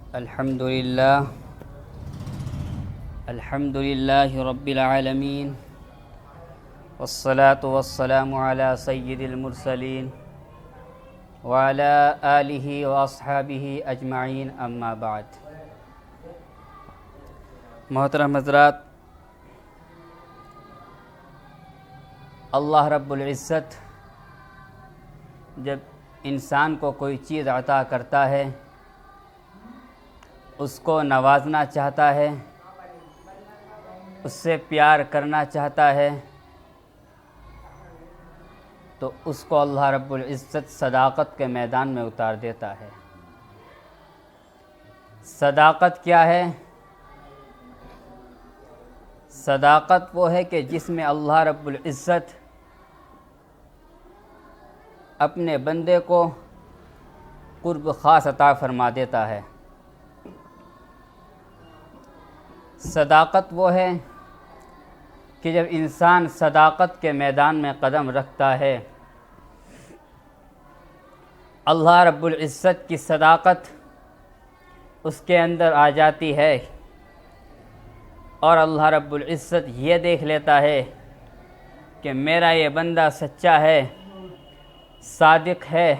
الحمد لله رب العالمين والصلاة والسلام على سيد المرسلين وعلى آله وأصحابه أجمعين أما بعد. محترم حضرات، اللہ رب العزت جب انسان کو کوئی چیز عطا کرتا ہے، اس کو نوازنا چاہتا ہے، اس سے پیار کرنا چاہتا ہے، تو اس کو اللہ رب العزت صداقت کے میدان میں اتار دیتا ہے. صداقت کیا ہے؟ صداقت وہ ہے کہ جس میں اللہ رب العزت اپنے بندے کو قرب خاص عطا فرما دیتا ہے. صداقت وہ ہے کہ جب انسان صداقت کے میدان میں قدم رکھتا ہے، اللہ رب العزت کی صداقت اس کے اندر آ جاتی ہے اور اللہ رب العزت یہ دیکھ لیتا ہے کہ میرا یہ بندہ سچا ہے، صادق ہے،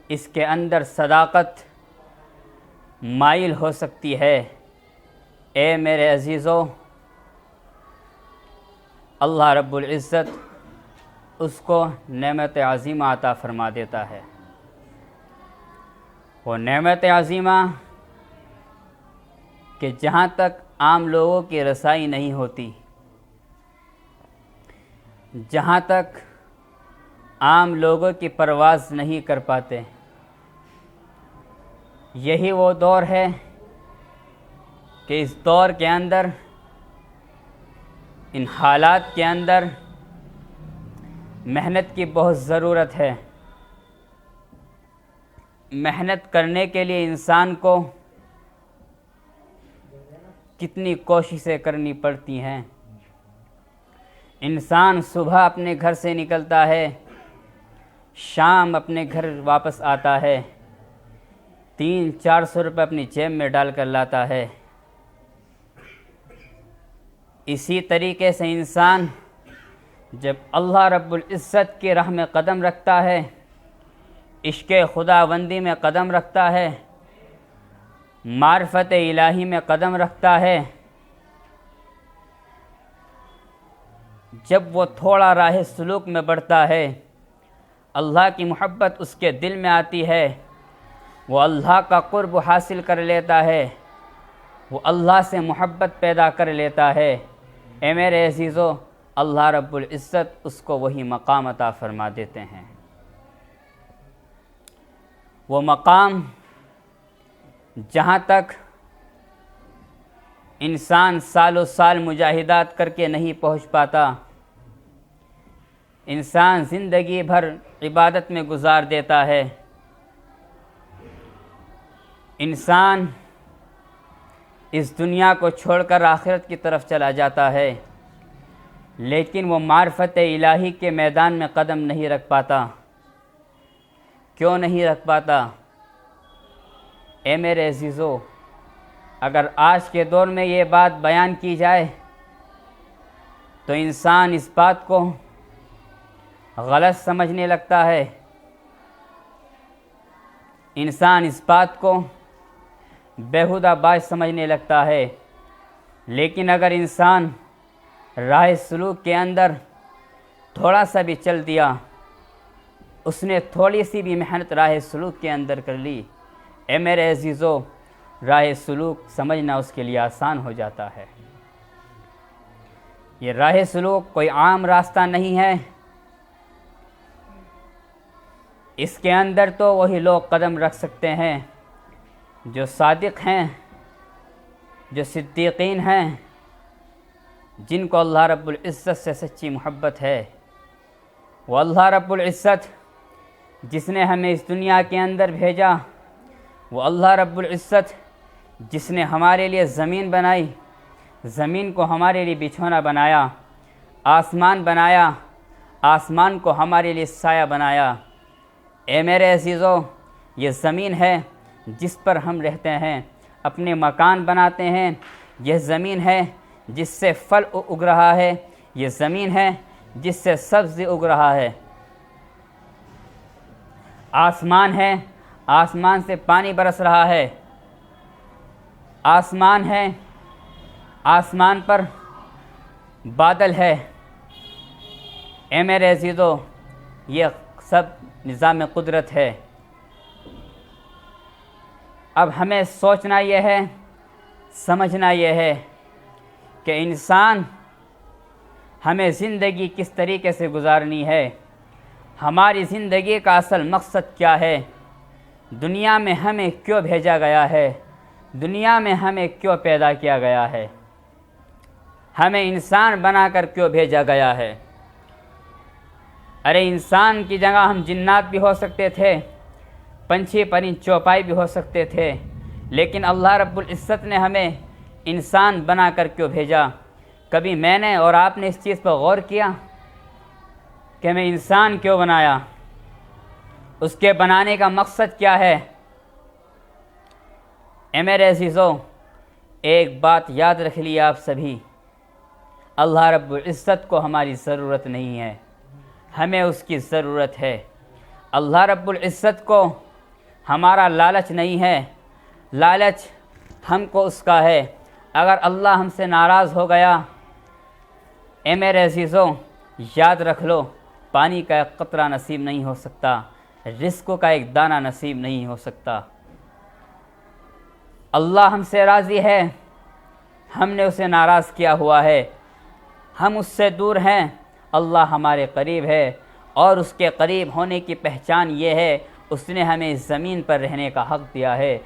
اس کے اندر صداقت مائل ہو سکتی ہے. اے میرے عزیزو، اللہ رب العزت اس کو نعمت عظیمہ عطا فرما دیتا ہے. وہ نعمت عظیمہ کہ جہاں تک عام لوگوں کی رسائی نہیں ہوتی، جہاں تک عام لوگوں کی پرواز نہیں کر پاتے، یہی وہ دور ہے کہ اس دور کے اندر، ان حالات کے اندر محنت کی بہت ضرورت ہے. محنت کرنے کے لیے انسان کو کتنی کوششیں کرنی پڑتی ہیں. انسان صبح اپنے گھر سے نکلتا ہے، شام اپنے گھر واپس آتا ہے، 300-400 روپے اپنی جیب میں ڈال کر لاتا ہے. اسی طریقے سے انسان جب اللہ رب العزت کی راہ میں قدم رکھتا ہے، عشق خداوندی میں قدم رکھتا ہے، معرفت الہی میں قدم رکھتا ہے، جب وہ تھوڑا راہ سلوک میں بڑھتا ہے، اللہ کی محبت اس کے دل میں آتی ہے، وہ اللہ کا قرب حاصل کر لیتا ہے، وہ اللہ سے محبت پیدا کر لیتا ہے. اے میرے عزیزو، اللہ رب العزت اس کو وہی مقام عطا فرما دیتے ہیں. وہ مقام جہاں تک انسان سال و سال مجاہدات کر کے نہیں پہنچ پاتا، انسان زندگی بھر عبادت میں گزار دیتا ہے، انسان اس دنیا کو چھوڑ کر آخرت کی طرف چلا جاتا ہے، لیکن وہ معرفت الہی کے میدان میں قدم نہیں رکھ پاتا. کیوں نہیں رکھ پاتا؟ اے میرے عزیزو، اگر آج کے دور میں یہ بات بیان کی جائے تو انسان اس بات کو غلط سمجھنے لگتا ہے، انسان اس بات کو بیہودہ بات سمجھنے لگتا ہے. لیکن اگر انسان راہ سلوک کے اندر تھوڑا سا بھی چل دیا، اس نے تھوڑی سی بھی محنت راہ سلوک کے اندر کر لی، اے میرے عزیزو، راہ سلوک سمجھنا اس کے لیے آسان ہو جاتا ہے. یہ راہ سلوک کوئی عام راستہ نہیں ہے. اس کے اندر تو وہی لوگ قدم رکھ سکتے ہیں جو صادق ہیں، جو صدیقین ہیں، جن کو اللہ رب العزت سے سچی محبت ہے. وہ اللہ رب العزت جس نے ہمیں اس دنیا کے اندر بھیجا، وہ اللہ رب العزت جس نے ہمارے لیے زمین بنائی، زمین کو ہمارے لیے بچھونا بنایا، آسمان بنایا، آسمان کو ہمارے لیے سایہ بنایا. اے میرے عزیزو، یہ زمین ہے، جس پر ہم رہتے ہیں، اپنے مکان بناتے ہیں، یہ زمین ہے جس سے پھل اگ رہا ہے، یہ زمین ہے جس سے سبزی اگ رہا ہے، آسمان ہے، آسمان سے پانی برس رہا ہے، آسمان ہے، آسمان پر بادل ہے۔ اے میرے عزیزو، یہ سب نظام قدرت ہے۔ اب ہمیں سوچنا یہ ہے، سمجھنا یہ ہے کہ انسان ہمیں زندگی کس طریقے سے گزارنی ہے، ہماری زندگی کا اصل مقصد کیا ہے، دنیا میں ہمیں کیوں بھیجا گیا ہے، دنیا میں ہمیں کیوں پیدا کیا گیا ہے، ہمیں انسان بنا کر کیوں بھیجا گیا ہے۔ ارے انسان کی جگہ ہم جنات بھی ہو سکتے تھے، پنچھی پرند چوپائی بھی ہو سکتے تھے، لیکن اللہ رب العزت نے ہمیں انسان بنا کر کیوں بھیجا؟ کبھی میں نے اور آپ نے اس چیز پر غور کیا کہ ہمیں انسان کیوں بنایا؟ اس کے بنانے کا مقصد کیا ہے؟ اے میرے عزیزو، ایک بات یاد رکھ لیے آپ سبھی، اللہ رب العزت کو ہماری ضرورت نہیں ہے، ہمیں اس کی ضرورت ہے۔ اللہ رب العزت کو ہمارا لالچ نہیں ہے، لالچ ہم کو اس کا ہے۔ اگر اللہ ہم سے ناراض ہو گیا، اے میرے عزیزو یاد رکھ لو، پانی کا ایک قطرہ نصیب نہیں ہو سکتا، رزق کا ایک دانہ نصیب نہیں ہو سکتا۔ اللہ ہم سے راضی ہے، ہم نے اسے ناراض کیا ہوا ہے، ہم اس سے دور ہیں، اللہ ہمارے قریب ہے، اور اس کے قریب ہونے کی پہچان یہ ہے، اس نے ہمیں اس زمین پر رہنے کا حق دیا ہے،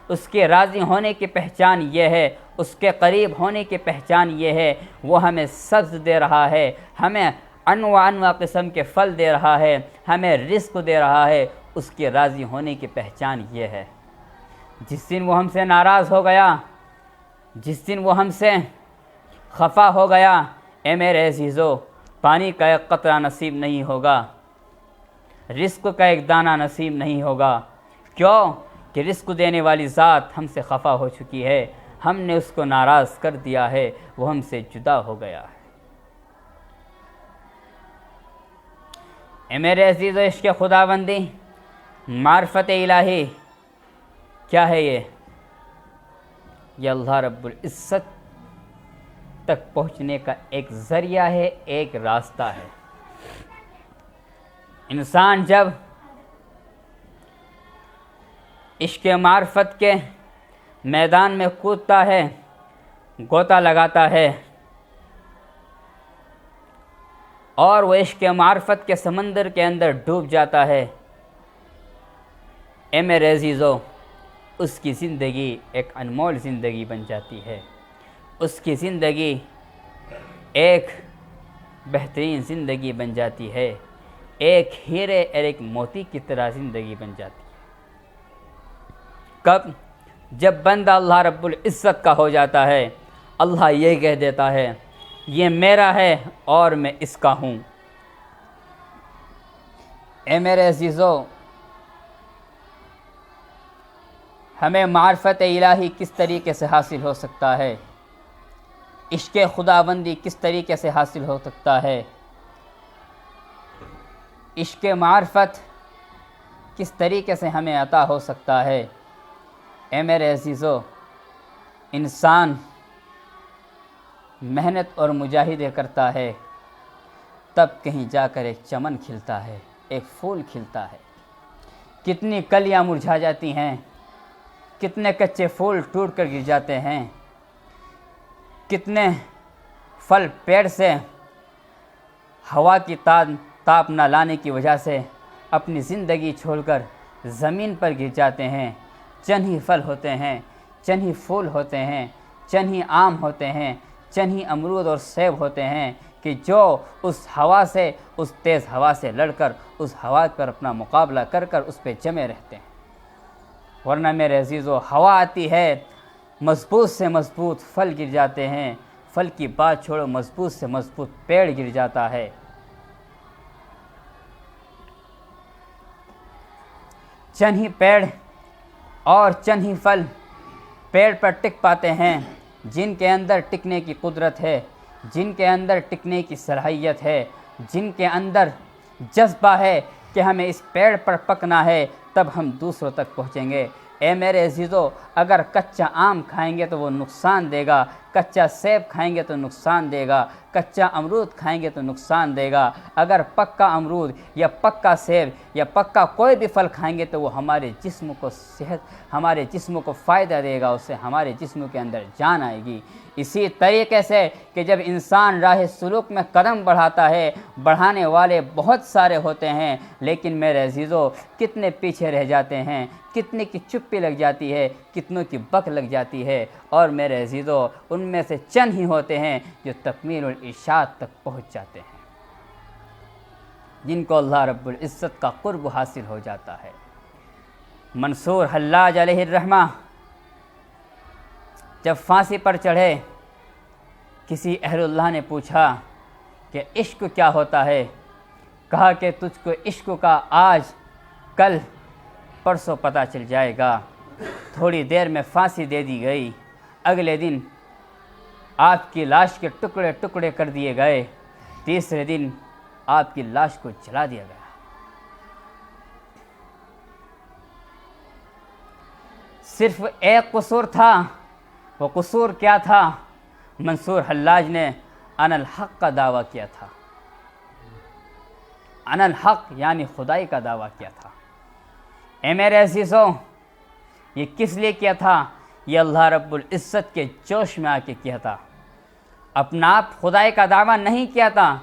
اس کے راضی ہونے کی پہچان یہ ہے، اس کے قریب ہونے کی پہچان یہ ہے، وہ ہمیں سبز دے رہا ہے، ہمیں انواع قسم کے پھل دے رہا ہے، ہمیں رزق دے رہا ہے، اس کے راضی ہونے کی پہچان یہ ہے۔ جس دن وہ ہم سے ناراض ہو گیا، جس دن وہ ہم سے خفا ہو گیا، اے میرے عزیزو پانی کا ایک قطرہ نصیب نہیں ہوگا، رزق کا ایک دانہ نصیب نہیں ہوگا۔ کیوں کہ رزق دینے والی ذات ہم سے خفا ہو چکی ہے، ہم نے اس کو ناراض کر دیا ہے، وہ ہم سے جدا ہو گیا ہے۔ اے میرے عزیزو، عشق خداوندی، معرفت الہی کیا ہے؟ یہ اللہ رب العزت تک پہنچنے کا ایک ذریعہ ہے، ایک راستہ ہے۔ انسان جب عشق معرفت کے میدان میں کودتا ہے، غوطہ لگاتا ہے، اور وہ عشق معرفت کے سمندر کے اندر ڈوب جاتا ہے، اے میرے عزیزو اس کی زندگی ایک انمول زندگی بن جاتی ہے، اس کی زندگی ایک بہترین زندگی بن جاتی ہے، ایک ہیرے اور ایک موتی کی طرح زندگی بن جاتی ہے۔ کب؟ جب بندہ اللہ رب العزت کا ہو جاتا ہے، اللہ یہ کہہ دیتا ہے یہ میرا ہے اور میں اس کا ہوں۔ اے میرے عزیزو، ہمیں معرفت الہی کس طریقے سے حاصل ہو سکتا ہے؟ عشق خداوندی کس طریقے سے حاصل ہو سکتا ہے؟ عشق معرفت کس طریقے سے ہمیں عطا ہو سکتا ہے؟ اے میرے عزیزو، انسان محنت اور مجاہدے کرتا ہے، تب کہیں جا کر ایک چمن کھلتا ہے، ایک پھول کھلتا ہے۔ کتنی کلیاں مرجھا جاتی ہیں، کتنے کچے پھول ٹوٹ کر گر جاتے ہیں، کتنے پھل پیڑ سے ہوا کی تاپ نہ لانے کی وجہ سے اپنی زندگی چھوڑ کر زمین پر گر جاتے ہیں۔ چند ہی پھل ہوتے ہیں، چند ہی پھول ہوتے ہیں، چند ہی آم ہوتے ہیں، چند ہی امرود اور سیب ہوتے ہیں کہ جو اس ہوا سے، اس تیز ہوا سے لڑ کر، اس ہوا پر اپنا مقابلہ کر کر اس پہ جمے رہتے ہیں۔ ورنہ میرے عزیزو ہوا آتی ہے، مضبوط سے مضبوط پھل گر جاتے ہیں، پھل کی بات چھوڑو، مضبوط سے مضبوط پیڑ گر جاتا ہے۔ چند ہی پیڑ اور چند ہی پھل پیڑ پر ٹک پاتے ہیں جن کے اندر ٹکنے کی قدرت ہے، جن کے اندر ٹکنے کی صلاحیت ہے، جن کے اندر جذبہ ہے کہ ہمیں اس پیڑ پر پکنا ہے، تب ہم دوسروں تک پہنچیں گے۔ اے میرے عزیزو، اگر کچا آم کھائیں گے تو وہ نقصان دے گا، کچا سیب کھائیں گے تو نقصان دے گا، کچا امرود کھائیں گے تو نقصان دے گا۔ اگر پکا امرود یا پکا سیب یا پکا کوئی بھی پھل کھائیں گے تو وہ ہمارے جسم کو ہمارے جسم کو فائدہ دے گا، اس سے ہمارے جسم کے اندر جان آئے گی۔ اسی طریقے سے کہ جب انسان راہ سلوک میں قدم بڑھاتا ہے، بڑھانے والے بہت سارے ہوتے ہیں، لیکن میرے عزیزو کتنے پیچھے رہ جاتے ہیں، کتنے کی چپی لگ جاتی ہے، کتنوں کی بک لگ جاتی ہے، اور میرے عزیزو ان میں سے چند ہی ہوتے ہیں جو تکمیل الارشاد تک پہنچ جاتے ہیں، جن کو اللہ رب العزت کا قرب حاصل ہو جاتا ہے۔ منصور حلاج علیہ الرحمہ جب پھانسی پر چڑھے، کسی اہل اللہ نے پوچھا کہ عشق کیا ہوتا ہے؟ کہا کہ تجھ کو عشق کا آج کل پرسوں پتہ چل جائے گا۔ تھوڑی دیر میں پھانسی دے دی گئی، اگلے دن آپ کی لاش کے ٹکڑے ٹکڑے کر دیے گئے، تیسرے دن آپ کی لاش کو جلا دیا گیا۔ صرف ایک قصور تھا، وہ قصور کیا تھا؟ منصور حلاج نے انا الحق کا دعویٰ کیا تھا، انا الحق یعنی خدائی کا دعویٰ کیا تھا۔ اے میرے عزیزوں، یہ کس لیے کیا تھا؟ یہ اللہ رب العزت کے جوش میں آ کے کیا تھا۔ اپنا آپ خدائی کا دعویٰ نہیں کیا تھا،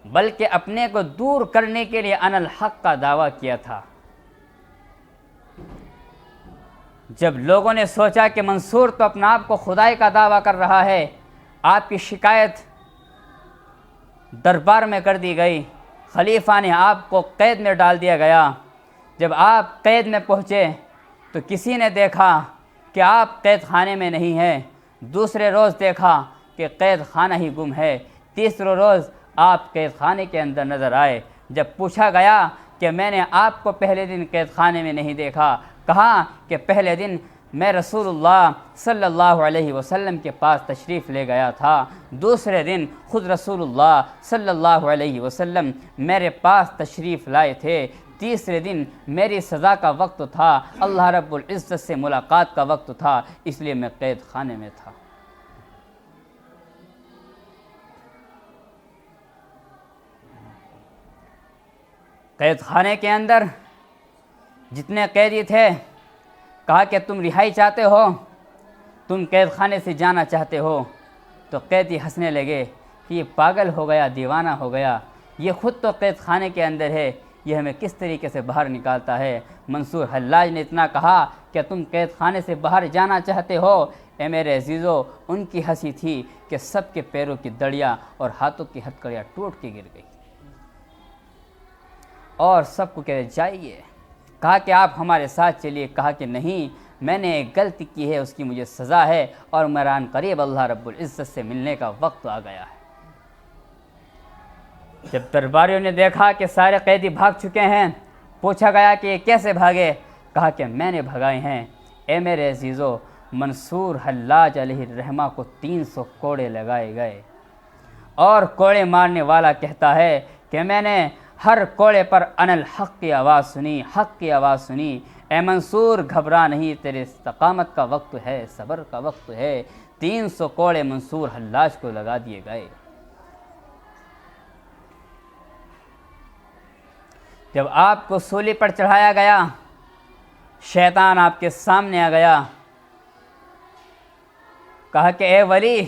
بلکہ اپنے کو دور کرنے کے لیے انا الحق کا دعویٰ کیا تھا۔ جب لوگوں نے سوچا کہ منصور تو اپنا آپ کو خدائی کا دعویٰ کر رہا ہے، آپ کی شکایت دربار میں کر دی گئی، خلیفہ نے آپ کو قید میں ڈال دیا گیا۔ جب آپ قید میں پہنچے تو کسی نے دیکھا کہ آپ قید خانے میں نہیں ہیں، دوسرے روز دیکھا کہ قید خانہ ہی گم ہے، تیسرے روز آپ قید خانے کے اندر نظر آئے۔ جب پوچھا گیا کہ میں نے آپ کو پہلے دن قید خانے میں نہیں دیکھا، کہا کہ پہلے دن میں رسول اللہ صلی اللہ علیہ وسلم کے پاس تشریف لے گیا تھا، دوسرے دن خود رسول اللہ صلی اللہ علیہ وسلم میرے پاس تشریف لائے تھے، تیسرے دن میری سزا کا وقت تھا، اللہ رب العزت سے ملاقات کا وقت تھا، اس لیے میں قید خانے میں تھا۔ قید خانے کے اندر جتنے قیدی تھے، کہا کہ تم رہائی چاہتے ہو، تم قید خانے سے جانا چاہتے ہو؟ تو قیدی ہنسنے لگے کہ یہ پاگل ہو گیا، دیوانہ ہو گیا، یہ خود تو قید خانے کے اندر ہے، یہ ہمیں کس طریقے سے باہر نکالتا ہے۔ منصور حلاج نے اتنا کہا کہ تم قید خانے سے باہر جانا چاہتے ہو؟ اے میرے عزیزو، ان کی ہنسی تھی کہ سب کے پیروں کی دڑیاں اور ہاتھوں کی ہتھکڑیاں ٹوٹ کے گر گئی، اور سب کو کہے جائیے۔ کہا کہ آپ ہمارے ساتھ چلیے، کہا کہ نہیں، میں نے ایک غلطی کی ہے، اس کی مجھے سزا ہے، اور میرا ان قریب اللہ رب العزت سے ملنے کا وقت آ گیا ہے۔ جب درباریوں نے دیکھا کہ سارے قیدی بھاگ چکے ہیں، پوچھا گیا کہ یہ کیسے بھاگے؟ کہا کہ میں نے بھگائے ہیں۔ اے میرے عزیزو، منصور حلاج علیہ الرحمہ کو 300 کوڑے لگائے گئے، اور کوڑے مارنے والا کہتا ہے کہ میں نے ہر کوڑے پر انا الحق کی آواز سنی، حق کی آواز سنی۔ اے منصور، گھبرا نہیں، تیرے استقامت کا وقت ہے، صبر کا وقت ہے۔ 300 کوڑے منصور حلاج کو لگا دیے گئے۔ جب آپ کو سولی پر چڑھایا گیا، شیطان آپ کے سامنے آ گیا، کہا کہ اے ولی،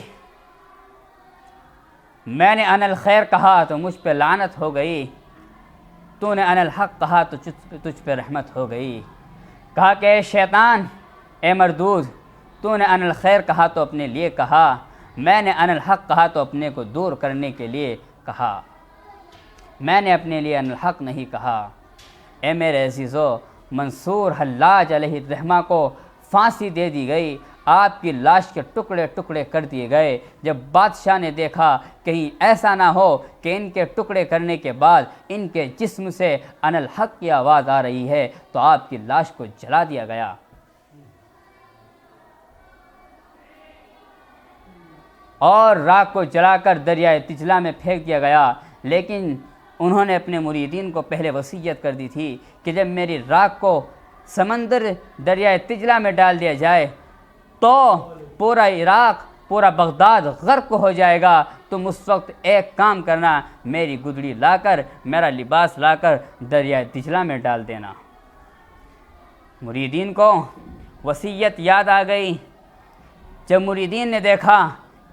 میں نے انا الخیر کہا تو مجھ پہ لعنت ہو گئی، تو نے انا الحق کہا تو تجھ پہ رحمت ہو گئی۔ کہا کہ اے شیطان، اے مردود، تو نے انا الخیر کہا تو اپنے لیے کہا، میں نے انا الحق کہا تو اپنے کو دور کرنے کے لیے کہا، میں نے اپنے لیے انا الحق نہیں کہا۔ اے میرے عزیزو، منصور حلاج علیہ الرحمہ کو پھانسی دے دی گئی، آپ کی لاش کے ٹکڑے ٹکڑے کر دیے گئے۔ جب بادشاہ نے دیکھا کہیں ایسا نہ ہو کہ ان کے ٹکڑے کرنے کے بعد ان کے جسم سے انا الحق کی آواز آ رہی ہے، تو آپ کی لاش کو جلا دیا گیا۔ اور راکھ کو جلا کر دریائے دجلہ میں پھینک دیا گیا۔ لیکن انہوں نے اپنے مریدین کو پہلے وصیت کر دی تھی کہ جب میری راکھ کو سمندر دریائے دجلہ میں ڈال دیا جائے تو پورا عراق، پورا بغداد غرق ہو جائے گا۔ تم اس وقت ایک کام کرنا، میری گدڑی لا کر، میرا لباس لا کر دریائے دجلہ میں ڈال دینا۔ مریدین کو وصیت یاد آ گئی۔ جب مریدین نے دیکھا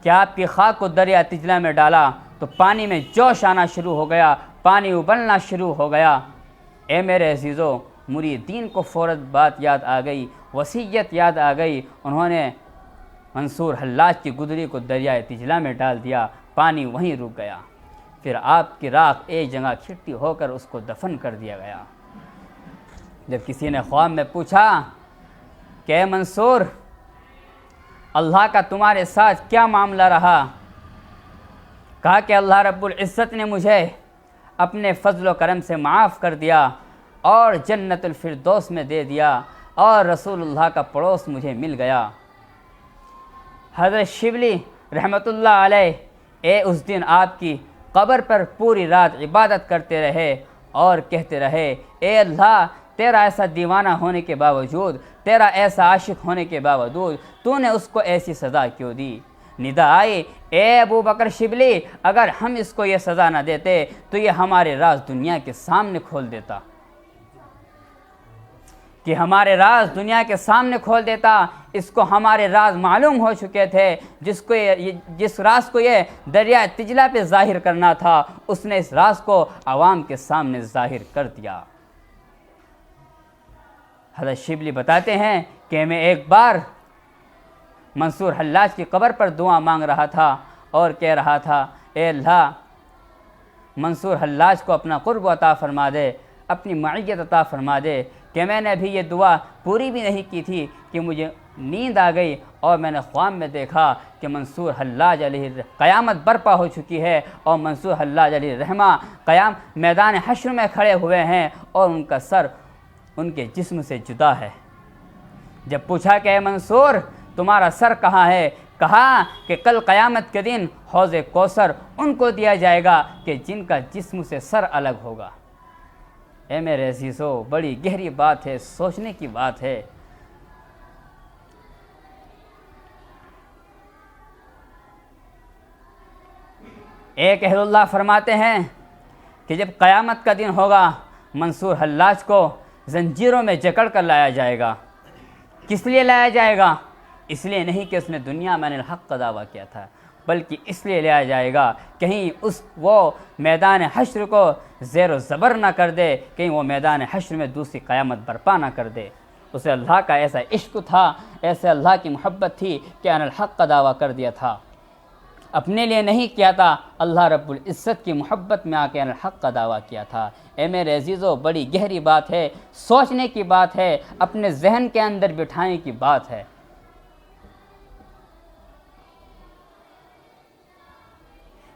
کہ آپ کی خاک کو دریائے دجلہ میں ڈالا تو پانی میں جوش آنا شروع ہو گیا، پانی ابلنا شروع ہو گیا۔ اے میرے عزیزو، مریدین کو فوراً بات یاد آ گئی، وصیت یاد آ گئی۔ انہوں نے منصور حلاج کی گدڑی کو دریائے دجلہ میں ڈال دیا، پانی وہیں رک گیا۔ پھر آپ کی راکھ ایک جگہ اکٹھی ہو کر اس کو دفن کر دیا گیا۔ جب کسی نے خواب میں پوچھا کہ اے منصور، اللہ کا تمہارے ساتھ کیا معاملہ رہا؟ کہا کہ اللہ رب العزت نے مجھے اپنے فضل و کرم سے معاف کر دیا اور جنت الفردوس میں دے دیا، اور رسول اللہ کا پڑوس مجھے مل گیا۔ حضرت شبلی رحمۃ اللہ علیہ اس دن آپ کی قبر پر پوری رات عبادت کرتے رہے اور کہتے رہے، اے اللہ، تیرا ایسا دیوانہ ہونے کے باوجود، تیرا ایسا عاشق ہونے کے باوجود تو نے اس کو ایسی سزا کیوں دی؟ ندا آئی، اے ابو بکر شبلی، اگر ہم اس کو یہ سزا نہ دیتے تو یہ ہمارے راز دنیا کے سامنے کھول دیتا، کہ ہمارے راز دنیا کے سامنے کھول دیتا۔ اس کو ہمارے راز معلوم ہو چکے تھے، جس راز کو یہ دریائے دجلہ پہ ظاہر کرنا تھا، اس نے اس راز کو عوام کے سامنے ظاہر کر دیا۔ حضرت شبلی بتاتے ہیں کہ میں ایک بار منصور حلاج کی قبر پر دعا مانگ رہا تھا اور کہہ رہا تھا، اے اللہ، منصور حلاج کو اپنا قرب عطا فرما دے، اپنی معیت عطا فرما دے، کہ میں نے ابھی یہ دعا پوری بھی نہیں کی تھی کہ مجھے نیند آ گئی اور میں نے خواب میں دیکھا کہ منصور حلاج علیہ قیامت برپا ہو چکی ہے اور منصور حلاج علیہ رحمہ میدان حشر میں کھڑے ہوئے ہیں اور ان کا سر ان کے جسم سے جدا ہے۔ جب پوچھا کہ اے منصور، تمہارا سر کہاں ہے؟ کہا کہ کل قیامت کے دن حوض کوثر ان کو دیا جائے گا کہ جن کا جسم سے سر الگ ہوگا۔ اے میرے عزیزو، بڑی گہری بات ہے، سوچنے کی بات ہے۔ ایک اہل اللہ فرماتے ہیں کہ جب قیامت کا دن ہوگا، منصور حلاج کو زنجیروں میں جکڑ کر لایا جائے گا۔ کس لیے لایا جائے گا؟ اس لیے نہیں کہ اس نے دنیا میں الحق کا دعویٰ کیا تھا، بلکہ اس لیے لایا جائے گا کہیں وہ میدان حشر کو زیر و زبر نہ کر دے، کہیں وہ میدان حشر میں دوسری قیامت برپا نہ کر دے۔ اسے اللہ کا ایسا عشق تھا، ایسے اللہ کی محبت تھی کہ ان الحق کا دعویٰ کر دیا تھا، اپنے لیے نہیں کیا تھا، اللہ رب العزت کی محبت میں آ کے ان الحق کا دعویٰ کیا تھا۔ اے میرے عزیزو، بڑی گہری بات ہے، سوچنے کی بات ہے، اپنے ذہن کے اندر بٹھانے کی بات ہے۔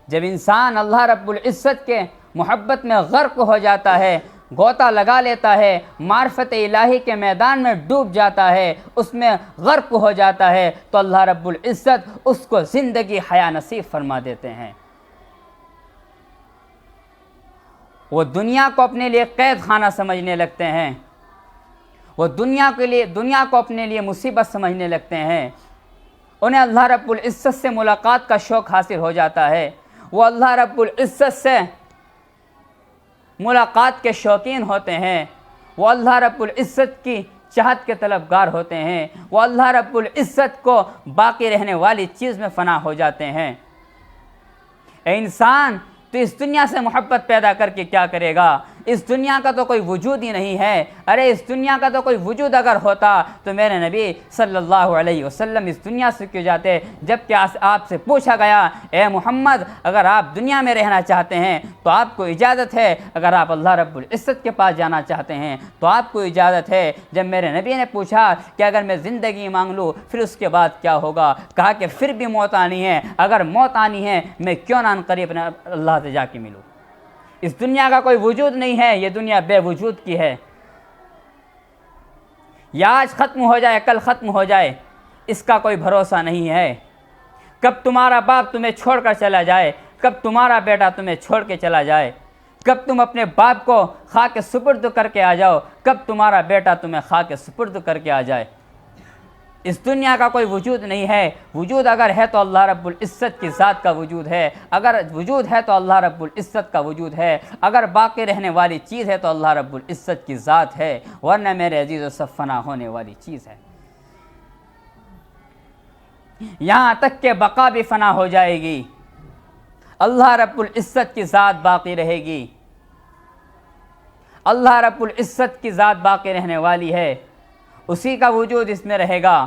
جب انسان اللہ رب العزت کے محبت میں غرق ہو جاتا ہے، غوطہ لگا لیتا ہے، معرفت الہی کے میدان میں ڈوب جاتا ہے، اس میں غرق ہو جاتا ہے، تو اللہ رب العزت اس کو زندگی حیا نصیب فرما دیتے ہیں۔ وہ دنیا کو اپنے لیے قید خانہ سمجھنے لگتے ہیں، وہ دنیا کو اپنے لیے مصیبت سمجھنے لگتے ہیں۔ انہیں اللہ رب العزت سے ملاقات کا شوق حاصل ہو جاتا ہے، وہ اللہ رب العزت سے ملاقات کے شوقین ہوتے ہیں، وہ اللہ رب العزت کی چاہت کے طلبگار ہوتے ہیں، وہ اللہ رب العزت کو باقی رہنے والی چیز میں فنا ہو جاتے ہیں۔ اے انسان، تو اس دنیا سے محبت پیدا کر کے کیا کرے گا؟ اس دنیا کا تو کوئی وجود ہی نہیں ہے۔ ارے اس دنیا کا تو کوئی وجود اگر ہوتا تو میرے نبی صلی اللہ علیہ وسلم اس دنیا سے کیوں جاتے؟ جب کہ آپ سے پوچھا گیا، اے محمد، اگر آپ دنیا میں رہنا چاہتے ہیں تو آپ کو اجازت ہے، اگر آپ اللہ رب العزت کے پاس جانا چاہتے ہیں تو آپ کو اجازت ہے۔ جب میرے نبی نے پوچھا کہ اگر میں زندگی مانگ لوں پھر اس کے بعد کیا ہوگا؟ کہا کہ پھر بھی موت آنی ہے، اگر موت آنی ہے میں کیوں نہ قریب اللہ سے جا کے ملوں۔ اس دنیا کا کوئی وجود نہیں ہے، یہ دنیا بے وجود کی ہے، یا آج ختم ہو جائے کل ختم ہو جائے، اس کا کوئی بھروسہ نہیں ہے۔ کب تمہارا باپ تمہیں چھوڑ کر چلا جائے، کب تمہارا بیٹا تمہیں چھوڑ کے چلا جائے، کب تم اپنے باپ کو خاک سپرد کر کے آ جاؤ، کب تمہارا بیٹا تمہیں خاک سپرد کر کے آ جائے۔ اس دنیا کا کوئی وجود نہیں ہے، وجود اگر ہے تو اللہ رب العزت کی ذات کا وجود ہے، اگر وجود ہے تو اللہ رب العزت کا وجود ہے، اگر باقی رہنے والی چیز ہے تو اللہ رب العزت کی ذات ہے، ورنہ میرے عزیزو سب فنا ہونے والی چیز ہے۔ یہاں تک کہ بقا بھی فنا ہو جائے گی، اللہ رب العزت کی ذات باقی رہے گی، اللہ رب العزت کی ذات باقی رہنے والی ہے، اسی کا وجود اس میں رہے گا۔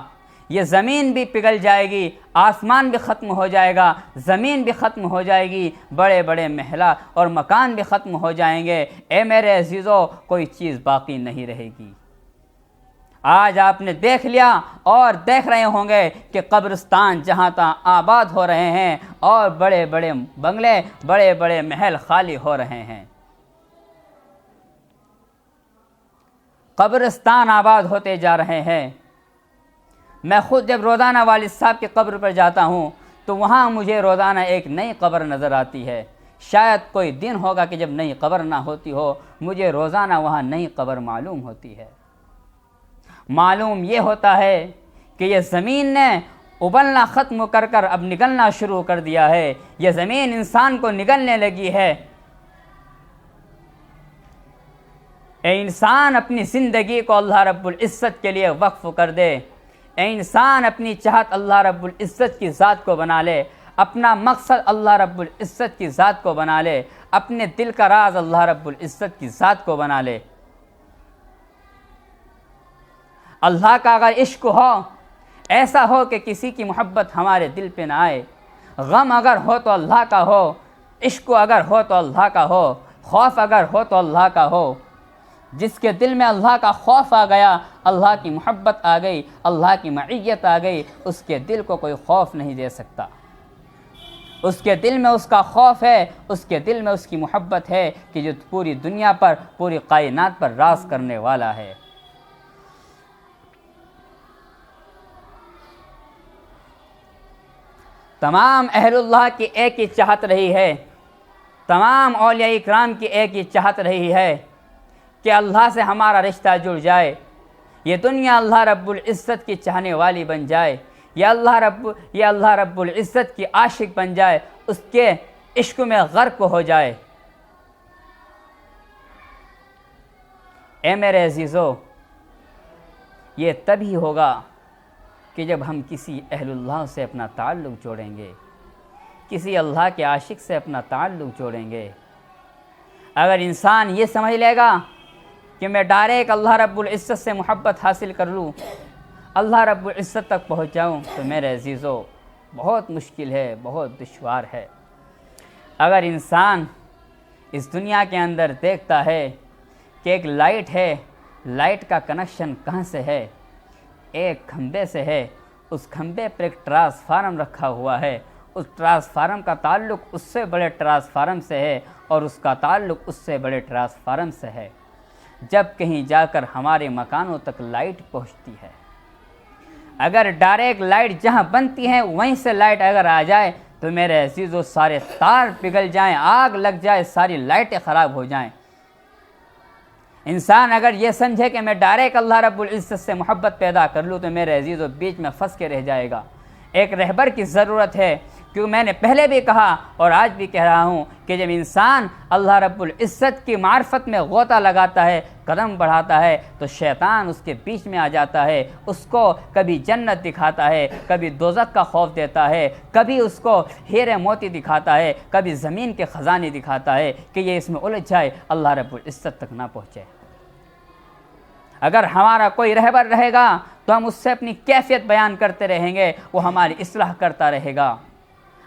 یہ زمین بھی پگھل جائے گی، آسمان بھی ختم ہو جائے گا، زمین بھی ختم ہو جائے گی، بڑے بڑے محلہ اور مکان بھی ختم ہو جائیں گے، اے میرے عزیزو کوئی چیز باقی نہیں رہے گی۔ آج آپ نے دیکھ لیا اور دیکھ رہے ہوں گے کہ قبرستان جہاں تہاں آباد ہو رہے ہیں اور بڑے بڑے بنگلے، بڑے بڑے محل خالی ہو رہے ہیں، قبرستان آباد ہوتے جا رہے ہیں۔ میں خود جب روزانہ والد صاحب کی قبر پر جاتا ہوں تو وہاں مجھے روزانہ ایک نئی قبر نظر آتی ہے۔ شاید کوئی دن ہوگا کہ جب نئی قبر نہ ہوتی ہو، مجھے روزانہ وہاں نئی قبر معلوم ہوتی ہے۔ معلوم یہ ہوتا ہے کہ یہ زمین نے ابلنا ختم کر کر اب نگلنا شروع کر دیا ہے، یہ زمین انسان کو نگلنے لگی ہے۔ اے انسان اپنی زندگی کو اللہ رب العزت کے لیے وقف کر دے، اے انسان اپنی چاہت اللہ رب العزت کی ذات کو بنا لے، اپنا مقصد اللہ رب العزت کی ذات کو بنا لے، اپنے دل کا راز اللہ رب العزت کی ذات کو بنا لے۔ اللہ کا اگر عشق ہو، ایسا ہو کہ کسی کی محبت ہمارے دل پہ نہ آئے، غم اگر ہو تو اللہ کا ہو، عشق اگر ہو تو اللہ کا ہو، خوف اگر ہو تو اللہ کا ہو۔ جس کے دل میں اللہ کا خوف آ گیا، اللہ کی محبت آ گئی، اللہ کی معیت آ گئی، اس کے دل کو کوئی خوف نہیں دے سکتا۔ اس کے دل میں اس کا خوف ہے، اس کے دل میں اس کی محبت ہے کہ جو پوری دنیا پر، پوری کائنات پر راز کرنے والا ہے۔ تمام اہل اللہ کی ایک ہی چاہت رہی ہے، تمام اولیاء اکرام کی ایک ہی چاہت رہی ہے کہ اللہ سے ہمارا رشتہ جڑ جائے، یہ دنیا اللہ رب العزت کی چاہنے والی بن جائے، یہ اللہ رب العزت کی عاشق بن جائے، اس کے عشق میں غرق ہو جائے۔ اے میرے عزیزو، یہ تبھی ہوگا کہ جب ہم کسی اہل اللہ سے اپنا تعلق جوڑیں گے، کسی اللہ کے عاشق سے اپنا تعلق جوڑیں گے۔ اگر انسان یہ سمجھ لے گا کہ میں ڈائریکٹ اللہ رب العزت سے محبت حاصل کر لوں، اللہ رب العزت تک پہنچ جاؤں، تو میرے عزیزو بہت مشکل ہے، بہت دشوار ہے۔ اگر انسان اس دنیا کے اندر دیکھتا ہے کہ ایک لائٹ ہے، لائٹ کا کنیکشن کہاں سے ہے؟ ایک کھمبے سے ہے، اس کھمبے پر ایک ٹرانسفارم رکھا ہوا ہے، اس ٹرانسفارم کا تعلق اس سے بڑے ٹرانسفارم سے ہے، اور اس کا تعلق اس سے بڑے ٹرانسفارم سے ہے۔ جب کہیں جا کر ہمارے مکانوں تک لائٹ پہنچتی ہے، اگر ڈائریکٹ لائٹ جہاں بنتی ہے وہیں سے لائٹ اگر آ جائے تو میرے عزیزو سارے تار پگھل جائیں، آگ لگ جائے، ساری لائٹیں خراب ہو جائیں۔ انسان اگر یہ سمجھے کہ میں ڈائریکٹ اللہ رب العزت سے محبت پیدا کر لوں تو میرے عزیزو بیچ میں پھنس کے رہ جائے گا۔ ایک رہبر کی ضرورت ہے، کیونکہ میں نے پہلے بھی کہا اور آج بھی کہہ رہا ہوں کہ جب انسان اللہ رب العزت کی معرفت میں غوطہ لگاتا ہے، قدم بڑھاتا ہے، تو شیطان اس کے بیچ میں آ جاتا ہے، اس کو کبھی جنت دکھاتا ہے، کبھی دوزخ کا خوف دیتا ہے، کبھی اس کو ہیرے موتی دکھاتا ہے، کبھی زمین کے خزانے دکھاتا ہے کہ یہ اس میں الجھ جائے، اللہ رب العزت تک نہ پہنچے۔ اگر ہمارا کوئی رہبر رہے گا تو ہم اس سے اپنی کیفیت بیان کرتے رہیں گے، وہ ہماری اصلاح کرتا رہے گا۔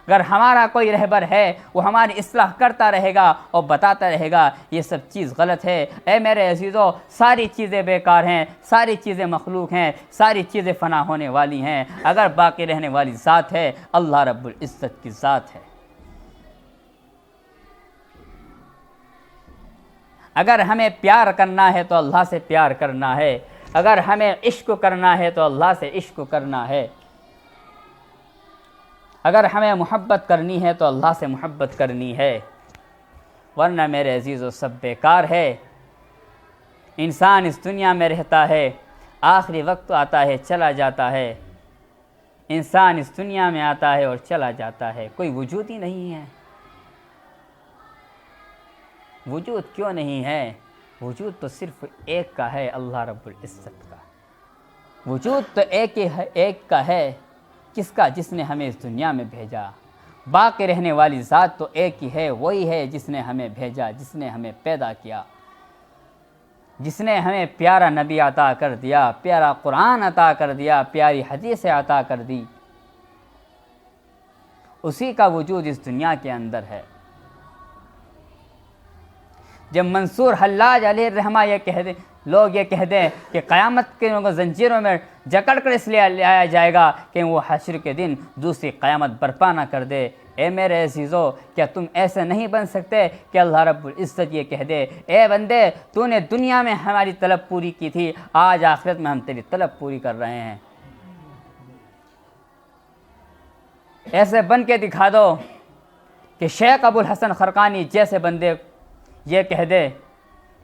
اگر ہمارا کوئی رہبر ہے وہ ہماری اصلاح کرتا رہے گا اور بتاتا رہے گا یہ سب چیز غلط ہے۔ اے میرے عزیزو، ساری چیزیں بیکار ہیں، ساری چیزیں مخلوق ہیں، ساری چیزیں فنا ہونے والی ہیں، اگر باقی رہنے والی ذات ہے اللہ رب العزت کی ذات ہے۔ اگر ہمیں پیار کرنا ہے تو اللہ سے پیار کرنا ہے، اگر ہمیں عشق کرنا ہے تو اللہ سے عشق کرنا ہے۔ اگر ہمیں محبت کرنی ہے تو اللہ سے محبت کرنی ہے، ورنہ میرے عزیزو سب بیکار ہے۔ انسان اس دنیا میں رہتا ہے، آخری وقت آتا ہے چلا جاتا ہے، انسان اس دنیا میں آتا ہے اور چلا جاتا ہے، کوئی وجود ہی نہیں ہے۔ وجود کیوں نہیں ہے؟ وجود تو صرف ایک کا ہے، اللہ رب العزت کا۔ وجود تو ایک کا ہے، کس کا؟ جس نے ہمیں اس دنیا میں بھیجا۔ باقی رہنے والی ذات تو ایک ہی ہے، وہی ہے جس نے ہمیں بھیجا، جس نے ہمیں پیدا کیا، جس نے ہمیں پیارا نبی عطا کر دیا، پیارا قرآن عطا کر دیا، پیاری حدیث عطا کر دی، اسی کا وجود اس دنیا کے اندر ہے۔ جب منصور حلاج علیہ الرحمہ لوگ یہ کہہ دیں کہ قیامت کے زنجیروں میں جکڑ کر اس لیے لایا جائے گا کہ وہ حشر کے دن دوسری قیامت برپا نہ کر دے، اے میرے عزیزو، کیا تم ایسے نہیں بن سکتے کہ اللہ رب العزت یہ کہہ دے، اے بندے تو نے دنیا میں ہماری طلب پوری کی تھی، آج آخرت میں ہم تیری طلب پوری کر رہے ہیں۔ ایسے بن کے دکھا دو کہ شیخ ابو الحسن خرقانی جیسے بندے یہ کہہ دے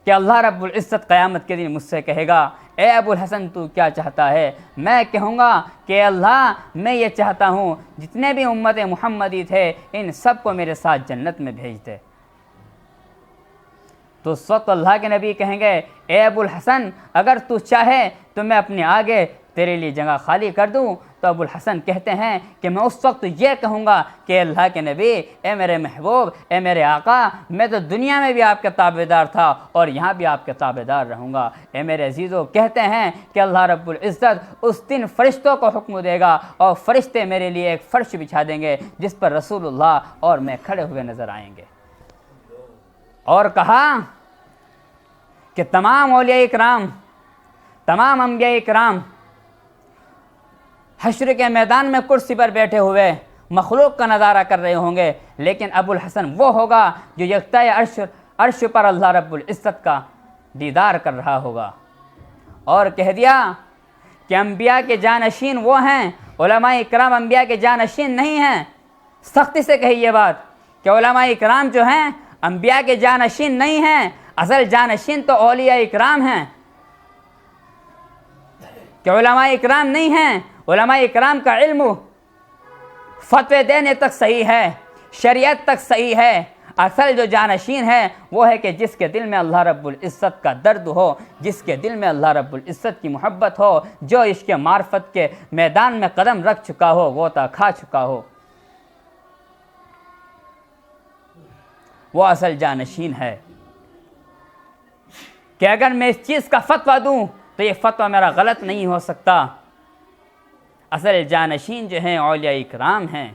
کہ اللہ رب العزت قیامت کے دن مجھ سے کہے گا، اے ابو الحسن تو کیا چاہتا ہے؟ میں کہوں گا کہ اللہ میں یہ چاہتا ہوں جتنے بھی امت محمدی تھے ان سب کو میرے ساتھ جنت میں بھیج دے۔ تو اس وقت اللہ کے نبی کہیں گے، اے ابو الحسن اگر تو چاہے تو میں اپنے آگے تیرے لیے جگہ خالی کر دوں۔ تو ابو الحسن کہتے ہیں کہ میں اس وقت یہ کہوں گا کہ اللہ کے نبی، اے میرے محبوب، اے میرے آقا، میں تو دنیا میں بھی آپ کا تابعدار تھا اور یہاں بھی آپ کا تابعدار رہوں گا۔ اے میرے عزیزو، کہتے ہیں کہ اللہ رب العزت اس دن فرشتوں کو حکم دے گا اور فرشتے میرے لیے ایک فرش بچھا دیں گے جس پر رسول اللہ اور میں کھڑے ہوئے نظر آئیں گے۔ اور کہا کہ تمام اولیاء اکرام، تمام انبیاء اکرام حشر کے میدان میں کرسی پر بیٹھے ہوئے مخلوق کا نظارہ کر رہے ہوں گے، لیکن ابو الحسن وہ ہوگا جو یکتا عرش پر اللہ رب العزت کا دیدار کر رہا ہوگا۔ اور کہہ دیا کہ انبیاء کے جانشین وہ ہیں، علماء اکرام انبیاء کے جانشین نہیں ہیں۔ سختی سے کہی یہ بات کہ علماء اکرام جو ہیں انبیاء کے جانشین نہیں ہیں، اصل جانشین تو اولیاء اکرام ہیں، کہ علماء اکرام نہیں ہیں۔ علماء اکرام کا علم فتوے دینے تک صحیح ہے، شریعت تک صحیح ہے، اصل جو جانشین ہے وہ ہے کہ جس کے دل میں اللہ رب العزت کا درد ہو، جس کے دل میں اللہ رب العزت کی محبت ہو، جو عشق معرفت کے میدان میں قدم رکھ چکا ہو، غوطہ کھا چکا ہو، وہ اصل جانشین ہے۔ کہ اگر میں اس چیز کا فتویٰ دوں تو یہ فتویٰ میرا غلط نہیں ہو سکتا۔ اصل جانشین جو ہیں اولیاء اکرام ہیں،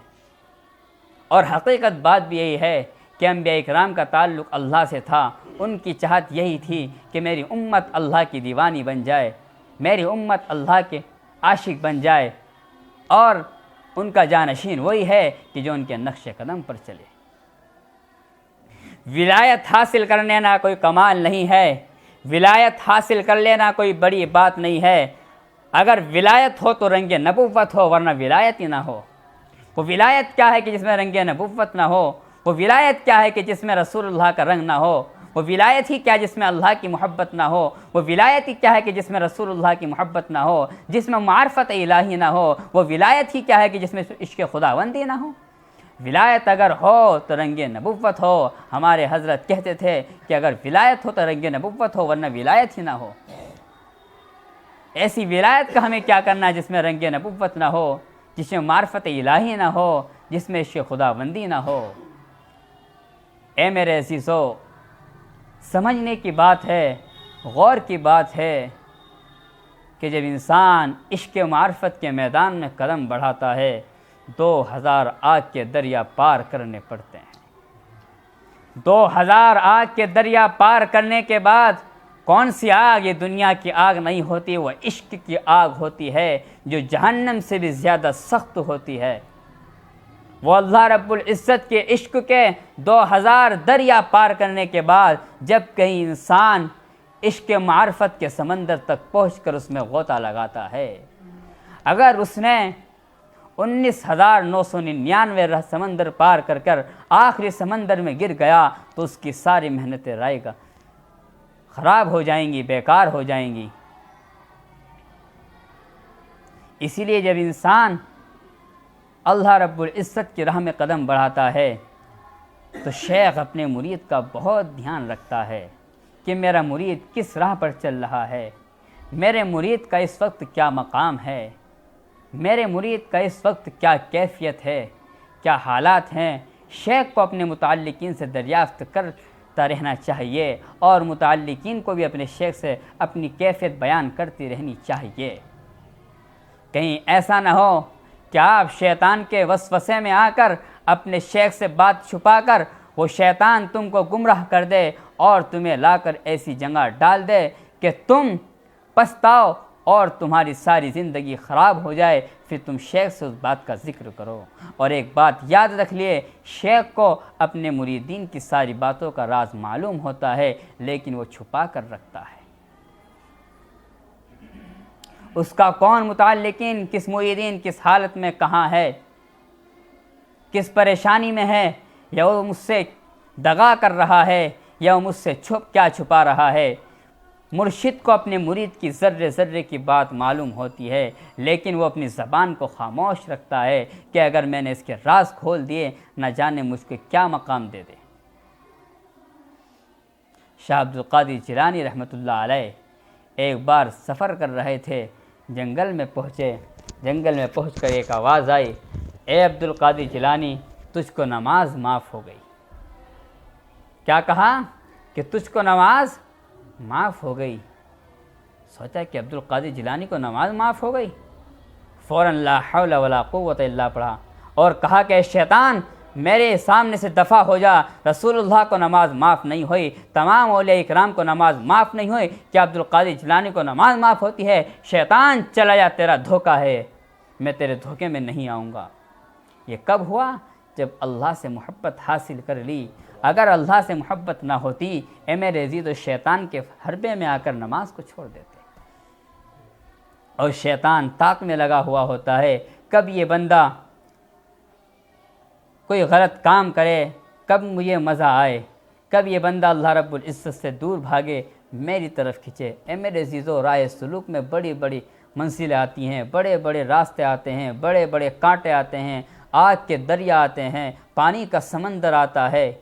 اور حقیقت بات بھی یہی ہے کہ انبیاء اکرام کا تعلق اللہ سے تھا۔ ان کی چاہت یہی تھی کہ میری امت اللہ کی دیوانی بن جائے، میری امت اللہ کے عاشق بن جائے، اور ان کا جانشین وہی ہے کہ جو ان کے نقش قدم پر چلے۔ ولایت حاصل کرنے نہ کوئی کمال نہیں ہے، ولایت حاصل کر لینا کوئی بڑی بات نہیں ہے۔ اگر ولایت ہو تو رنگ نبوت ہو، ورنہ ولایت ہی نہ ہو۔ وہ ولایت کیا ہے کہ جس میں رنگ نبوت نہ ہو؟ وہ ولایت کیا ہے کہ جس میں رسول اللہ کا رنگ نہ ہو؟ وہ ولایت ہی کیا جس میں اللہ کی محبت نہ ہو؟ وہ ولایت ہی کیا ہے کہ جس میں رسول اللہ کی محبت نہ ہو، جس میں معرفت الہی نہ ہو؟ وہ ولایت ہی کیا ہے کہ جس میں عشق خداوندی نہ ہو؟ ولایت اگر ہو تو رنگ نبوت ہو۔ ہمارے حضرت کہتے تھے کہ اگر ولایت ہو تو رنگ نبوت ہو، ورنہ ولایت ہی نہ ہو۔ ایسی ولایت کا ہمیں کیا کرنا ہے جس میں رنگ نبوت نہ ہو، جس میں معرفت الہی نہ ہو، جس میں عشق خداوندی نہ ہو۔ اے میرے عزیزو، سمجھنے کی بات ہے، غور کی بات ہے کہ جب انسان عشق معرفت کے میدان میں قدم بڑھاتا ہے 2000 آگ کے دریا پار کرنے پڑتے ہیں۔ 2000 آگ کے دریا پار کرنے کے بعد کون سی آگ؟ یہ دنیا کی آگ نہیں ہوتی، وہ عشق کی آگ ہوتی ہے جو جہنم سے بھی زیادہ سخت ہوتی ہے۔ وہ اللہ رب العزت کے عشق کے 2000 دریا پار کرنے کے بعد جب کہیں انسان عشق معرفت کے سمندر تک پہنچ کر اس میں غوطہ لگاتا ہے، اگر اس نے 19,999 سمندر پار کر کر آخری سمندر میں گر گیا تو اس کی ساری محنتیں رائے گا خراب ہو جائیں گی، بیکار ہو جائیں گی۔ اسی لیے جب انسان اللہ رب العزت کی راہ میں قدم بڑھاتا ہے تو شیخ اپنے مرید کا بہت دھیان رکھتا ہے کہ میرا مرید کس راہ پر چل رہا ہے، میرے مرید کا اس وقت کیا مقام ہے، میرے مرید کا اس وقت کیا کیفیت ہے، کیا حالات ہیں۔ شیخ کو اپنے متعلقین سے دریافت کرتا رہنا چاہیے اور متعلقین کو بھی اپنے شیخ سے اپنی کیفیت بیان کرتی رہنی چاہیے۔ کہیں ایسا نہ ہو کہ آپ شیطان کے وسوسے میں آ کر اپنے شیخ سے بات چھپا کر وہ شیطان تم کو گمراہ کر دے اور تمہیں لا کر ایسی جگہ ڈال دے کہ تم پچھتاؤ اور تمہاری ساری زندگی خراب ہو جائے، پھر تم شیخ سے اس بات کا ذکر کرو۔ اور ایک بات یاد رکھ لیے، شیخ کو اپنے مریدین کی ساری باتوں کا راز معلوم ہوتا ہے لیکن وہ چھپا کر رکھتا ہے۔ اس کا کون متعلقین، کس مریدین کس حالت میں کہاں ہے، کس پریشانی میں ہے، یا وہ مجھ سے دغا کر رہا ہے یا وہ مجھ سے کیا چھپا رہا ہے۔ مرشد کو اپنے مرید کی ذرے ذرے کی بات معلوم ہوتی ہے لیکن وہ اپنی زبان کو خاموش رکھتا ہے کہ اگر میں نے اس کے راز کھول دیے نہ جانے مجھ کو کیا مقام دے دے۔ شاہ عبد القادر جیلانی رحمۃ اللہ علیہ ایک بار سفر کر رہے تھے، جنگل میں پہنچے، جنگل میں پہنچ کر ایک آواز آئی، اے عبد القادر جیلانی تجھ کو نماز معاف ہو گئی۔ کیا کہا کہ تجھ کو نماز معاف ہو گئی۔ سوچا کہ عبد القادر جیلانی کو نماز معاف ہو گئی، فوراً لا حول ولا قوت الا پڑھا اور کہا کہ شیطان میرے سامنے سے دفع ہو جا، رسول اللہ کو نماز معاف نہیں ہوئی، تمام اولیاء اکرام کو نماز معاف نہیں ہوئی، کیا عبد القادر جیلانی کو نماز معاف ہوتی ہے؟ شیطان چلا جا، تیرا دھوکہ ہے، میں تیرے دھوکے میں نہیں آؤں گا۔ یہ کب ہوا؟ جب اللہ سے محبت حاصل کر لی۔ اگر اللہ سے محبت نہ ہوتی اے میرے عزیز، و شیطان کے حربے میں آ کر نماز کو چھوڑ دیتے، اور شیطان طاق میں لگا ہوا ہوتا ہے کب یہ بندہ کوئی غلط کام کرے، کب مجھے مزہ آئے، کب یہ بندہ اللہ رب العزت سے دور بھاگے میری طرف کھنچے۔ اے میرے عزیزو، راہ سلوک میں بڑی بڑی منزلیں آتی ہیں، بڑے بڑے راستے آتے ہیں، بڑے بڑے کانٹے آتے ہیں، آگ کے دریا آتے ہیں، پانی کا سمندر آتا ہے،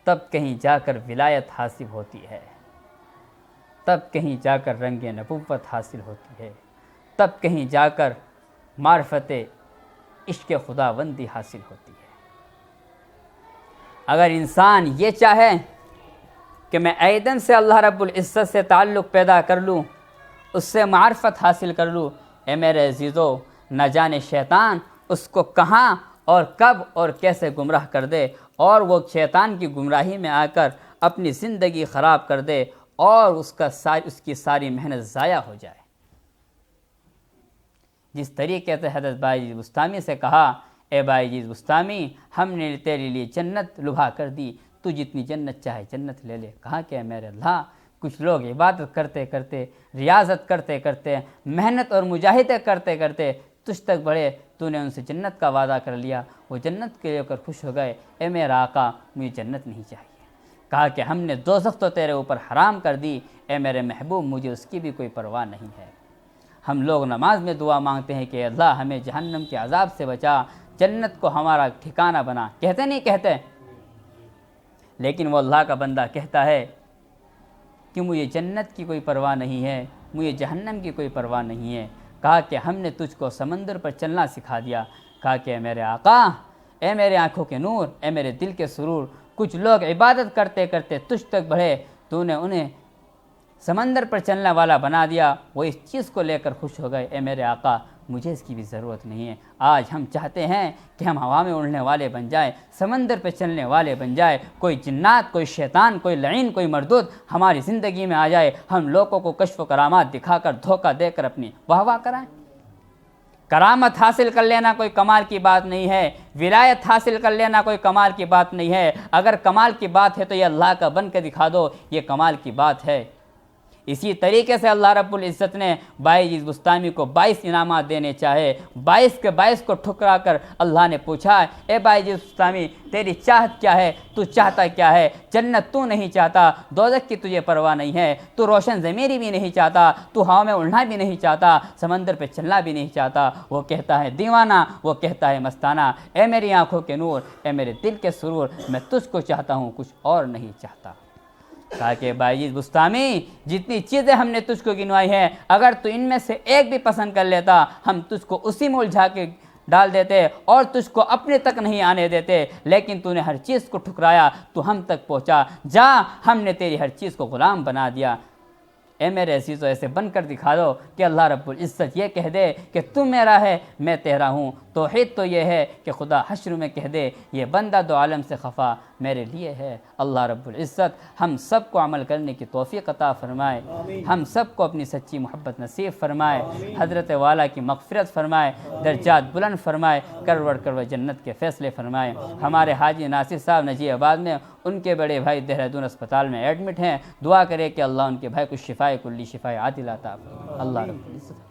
تب کہیں جا کر ولایت حاصل ہوتی ہے، تب کہیں جا کر رنگ نبوت حاصل ہوتی ہے، تب کہیں جا کر معرفت عشق خداوندی حاصل ہوتی ہے۔ اگر انسان یہ چاہے کہ میں ایدن سے اللہ رب العزت سے تعلق پیدا کر لوں، اس سے معرفت حاصل کر لوں، اے میرے عزیزو، نہ جانے شیطان اس کو کہاں اور کب اور کیسے گمراہ کر دے اور وہ شیطان کی گمراہی میں آ کر اپنی زندگی خراب کر دے اور اس کی ساری محنت ضائع ہو جائے۔ جس طریقے سے حضرت بائیجیز بستامی سے کہا، اے بائیجیز بستامی، ہم نے تیرے لیے جنت لبھا کر دی، تو جتنی جنت چاہے جنت لے لے۔ کہا کہ میرے اللہ، کچھ لوگ عبادت کرتے کرتے، ریاضت کرتے کرتے، محنت اور مجاہدے کرتے کرتے تجھ تک بڑھے، تو نے ان سے جنت کا وعدہ کر لیا، وہ جنت کے لے کر خوش ہو گئے۔ اے میرا آقا، مجھے جنت نہیں چاہیے۔ کہا کہ ہم نے دوزخ تو تیرے اوپر حرام کر دی، اے میرے محبوب، مجھے اس کی بھی کوئی پرواہ نہیں ہے۔ ہم لوگ نماز میں دعا مانگتے ہیں کہ اللہ ہمیں جہنم کے عذاب سے بچا، جنت کو ہمارا ٹھکانہ بنا، کہتے نہیں کہتے؟ لیکن وہ اللہ کا بندہ کہتا ہے کہ مجھے جنت کی کوئی پرواہ نہیں ہے، مجھے جہنم کی کوئی پرواہ نہیں ہے۔ کہا کہ ہم نے تجھ کو سمندر پر چلنا سکھا دیا۔ کہا کہ اے میرے آقا، اے میرے آنکھوں کے نور، اے میرے دل کے سرور، کچھ لوگ عبادت کرتے کرتے تجھ تک بڑھے، تو نے انہیں سمندر پر چلنے والا بنا دیا، وہ اس چیز کو لے کر خوش ہو گئے۔ اے میرے آقا، مجھے اس کی بھی ضرورت نہیں ہے۔ آج ہم چاہتے ہیں کہ ہم ہوا میں اڑنے والے بن جائیں، سمندر پہ چلنے والے بن جائے، کوئی جنات، کوئی شیطان، کوئی لعین، کوئی مردود ہماری زندگی میں آ جائے، ہم لوگوں کو کشف و کرامات دکھا کر، دھوکہ دے کر اپنی واہ واہ کرائیں۔ کرامت حاصل کر لینا کوئی کمال کی بات نہیں ہے، ولایت حاصل کر لینا کوئی کمال کی بات نہیں ہے۔ اگر کمال کی بات ہے تو یہ اللہ کا بن کے دکھا دو، یہ کمال کی بات ہے۔ اسی طریقے سے اللہ رب العزت نے بائیجیز بستامی کو 22 انعامات دینے چاہے، 22 کے 22 کو ٹھکرا کر اللہ نے پوچھا اے بائیجیز بستامی تیری چاہت کیا ہے، تو چاہتا کیا ہے؟ جنت تو نہیں چاہتا، دوزخ کی تجھے پرواہ نہیں ہے، تو روشن ضمیری بھی نہیں چاہتا، تو ہوا میں اڑنا بھی نہیں چاہتا، سمندر پہ چلنا بھی نہیں چاہتا۔ وہ کہتا ہے دیوانہ، وہ کہتا ہے مستانہ، اے میری آنکھوں کے نور، اے میرے دل کے سرور، میں تجھ کو چاہتا ہوں، کچھ اور نہیں چاہتا۔ کہا کہ بائیجیز بستامی جتنی چیزیں ہم نے تجھ کو گنوائی ہیں، اگر تو ان میں سے ایک بھی پسند کر لیتا، ہم تجھ کو اسی میں الجھا کے ڈال دیتے اور تجھ کو اپنے تک نہیں آنے دیتے، لیکن تو نے ہر چیز کو ٹھکرایا، تو ہم تک پہنچا، جا ہم نے تیری ہر چیز کو غلام بنا دیا۔ اے میرے عزیزو ایسے بن کر دکھا دو کہ اللہ رب العزت یہ کہہ دے کہ تو میرا ہے میں تیرا ہوں۔ توحید تو یہ ہے کہ خدا حشر میں کہہ دے یہ بندہ دو عالم سے خفا میرے لیے ہے۔ اللہ رب العزت ہم سب کو عمل کرنے کی توفیق عطا فرمائے، ہم سب کو اپنی سچی محبت نصیب فرمائے، حضرت والا کی مغفرت فرمائے، درجات بلند فرمائے، کروڑ کروڑ جنت کے فیصلے فرمائے۔ ہمارے حاجی ناصر صاحب نجی آباد میں ان کے بڑے بھائی دہرادون اسپتال میں ایڈمٹ ہیں، دعا کرے کہ اللہ ان کے بھائی کو شفائے کلی شفائے عاجلہ عطا فرمائے۔ اللہ رب العزت